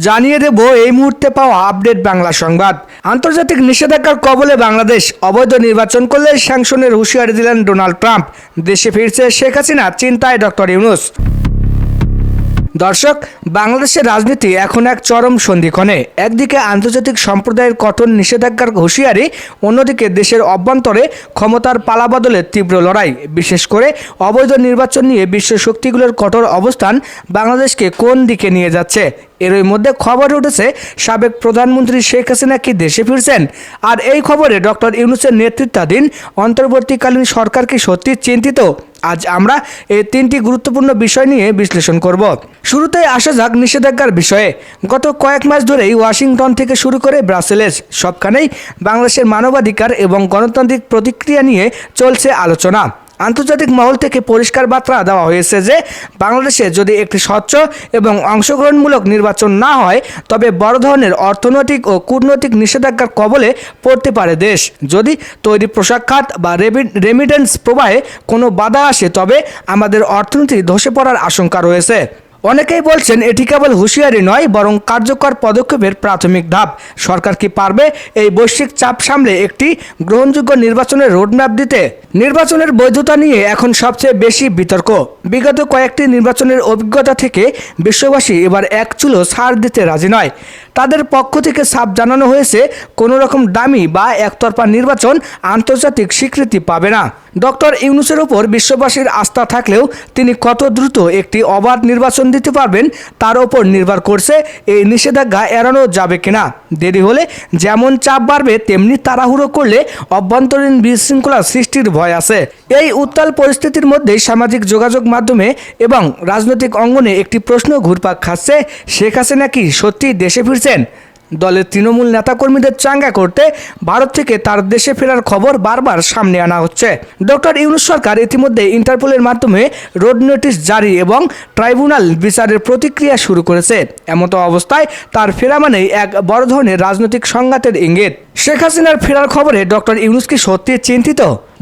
জানিয়ে দেব এই মুহূর্তে পাওয়া আপডেট বাংলা সংবাদ। আন্তর্জাতিক নিষেধাজ্ঞার কবলে বাংলাদেশ, অবৈধ নির্বাচন করলে স্যাংশনের হুঁশিয়ারি দিলেন ডোনাল্ড ট্রাম্প। দেশে ফিরছে শেখ হাসিনা, চিন্তায় ডক্টর ইউনূস। দর্শক, বাংলাদেশের রাজনীতি এখন এক চরম সন্ধিক্ষণে। একদিকে আন্তর্জাতিক সম্প্রদায়ের কঠোর নিষেধাজ্ঞার হুঁশিয়ারি, অন্যদিকে দেশের অভ্যন্তরে ক্ষমতার পালাবদলের তীব্র লড়াই। বিশেষ করে অবৈধ নির্বাচন নিয়ে বিশ্ব শক্তিগুলোর কঠোর অবস্থান বাংলাদেশকে কোন দিকে নিয়ে যাচ্ছে। এরই মধ্যে খবর উঠেছে সাবেক প্রধানমন্ত্রী শেখ হাসিনা কি দেশে ফিরছেন। আর এই খবরে ডক্টর ইউনূসের নেতৃত্বাধীন অন্তর্বর্তীকালীন সরকার কি সত্যি চিন্তিত? আজ আমরা এই তিনটি গুরুত্বপূর্ণ বিষয় নিয়ে বিশ্লেষণ করব। শুরুতেই আসা যাক নিষেধাজ্ঞার বিষয়ে। গত কয়েক মাস ধরেই ওয়াশিংটন থেকে শুরু করে ব্রাসেলস সবখানেই বাংলাদেশের মানবাধিকার এবং গণতান্ত্রিক প্রতিক্রিয়া নিয়ে চলছে আলোচনা। আন্তর্জাতিক মহল থেকে পরিষ্কার বার্তা দেওয়া হয়েছে যে বাংলাদেশে যদি একটি স্বচ্ছ এবং অংশগ্রহণমূলক নির্বাচন না হয়, তবে বড় ধরনের অর্থনৈতিক ও কূটনৈতিক নিষেধাজ্ঞার কবলে পড়তে পারে দেশ। যদি তৈরি পোশাক খাত বা রেমিটেন্স প্রবাহে কোনো বাধা আসে, তবে আমাদের অর্থনীতি ধসে পড়ার আশঙ্কা রয়েছে। অনেকেই বলছেন এটি কেবল হুঁশিয়ারি নয়, বরং কার্যকর পদক্ষেপের প্রাথমিক ধাপ। সরকার কি পারবে এই বৈশ্বিক চাপ সামলে একটি গ্রহণযোগ্য নির্বাচনের রোডম্যাপ দিতে? নির্বাচনের বৈধতা নিয়ে এখন সবচেয়ে বেশি বিতর্ক। বিগত কয়েকটি নির্বাচনের অভিজ্ঞতা থেকে বিশ্ববাসী এবার এক চুলো ছাড় দিতে রাজি নয়। তাদের পক্ষ থেকে সাফ জানানো হয়েছে, কোনো রকম দামি বা একতরফা নির্বাচন আন্তর্জাতিক স্বীকৃতি পাবে না। ডক্টর ইউনূসের ওপর বিশ্ববাসীর আস্থা থাকলেও তিনি কত দ্রুত একটি অবাধ নির্বাচন দিতে পারবেন তার ওপর নির্ভর করছে এই নিষেধাজ্ঞা এড়ানো যাবে কিনা। দেরি হলে যেমন চাপ বাড়বে, তেমনি তাড়াহুড়ো করলে অভ্যন্তরীণ বিশৃঙ্খলা সৃষ্টির ভয় আছে। এই উত্তাল পরিস্থিতির মধ্যেই সামাজিক যোগাযোগ মাধ্যমে এবং রাজনৈতিক অঙ্গনে একটি প্রশ্ন ঘুরপাক খাচ্ছে, শেখ হাসিনা কি সত্যি দেশে ফিরছেন? দলের তৃণমূল নেতাকর্মীদের চাঙ্গা করতে ভারত থেকে তার দেশে ফেরার খবর বারবার সামনে আনা হচ্ছে। ডক্টর ইউনূস সরকার ইতিমধ্যে ইন্টারপোলের মাধ্যমে রোড নোটিশ জারি এবং ট্রাইব্যুনাল বিচারের প্রতিক্রিয়া শুরু করেছে। এমতো অবস্থায় তার ফেরা মানেই এক বড় ধরনের রাজনৈতিক সংঘাতের ইঙ্গিত। শেখ হাসিনার ফেরার খবরে ডক্টর ইউনূস কি সত্যি চিন্তিত?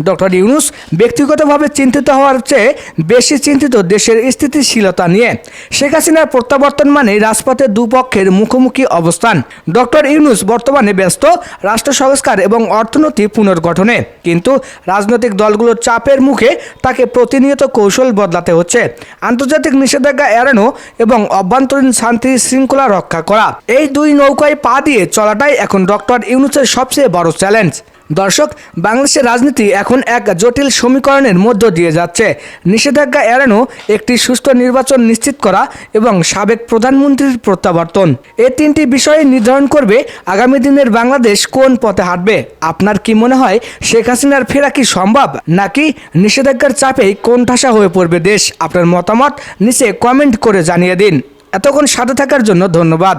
ডক্টর ইউনূস ব্যক্তিগতভাবে চিন্তিত হওয়ার চেয়ে বেশি চিন্তিত দেশের স্থিতিশীলতা নিয়ে। শেখ হাসিনার প্রত্যাবর্তন মানে রাজপথের দুপক্ষের মুখোমুখি অবস্থান। ডক্টর ইউনূস বর্তমানে ব্যস্ত রাষ্ট্র সংস্কার এবং অর্থনীতি পুনর্গঠনে, কিন্তু রাজনৈতিক দলগুলোর চাপের মুখে তাকে প্রতিনিয়ত কৌশল বদলাতে হচ্ছে। আন্তর্জাতিক নিষেধাজ্ঞা এড়ানো এবং অভ্যন্তরীণ শান্তি শৃঙ্খলা রক্ষা করা, এই দুই নৌকায় পা দিয়ে চলাটাই এখন ডক্টর ইউনূসের সবচেয়ে বড় চ্যালেঞ্জ। দর্শক, বাংলাদেশের রাজনীতি এখন এক জটিল সমীকরণের মধ্য দিয়ে যাচ্ছে। নিষেধাজ্ঞা এড়ানো, একটি সুষ্ঠু নির্বাচন নিশ্চিত করা এবং সাবেক প্রধানমন্ত্রীর প্রত্যাবর্তন, এই তিনটি বিষয় নির্ধারণ করবে আগামী দিনের বাংলাদেশ কোন পথে হাঁটবে। আপনার কি মনে হয়, শেখ হাসিনার ফেরা কি সম্ভব, নাকি নিষেধাজ্ঞার চাপেই কোণঠাসা হয়ে পড়বে দেশ? আপনার মতামত নিচে কমেন্ট করে জানিয়ে দিন। এতক্ষণ সাথে থাকার জন্য ধন্যবাদ।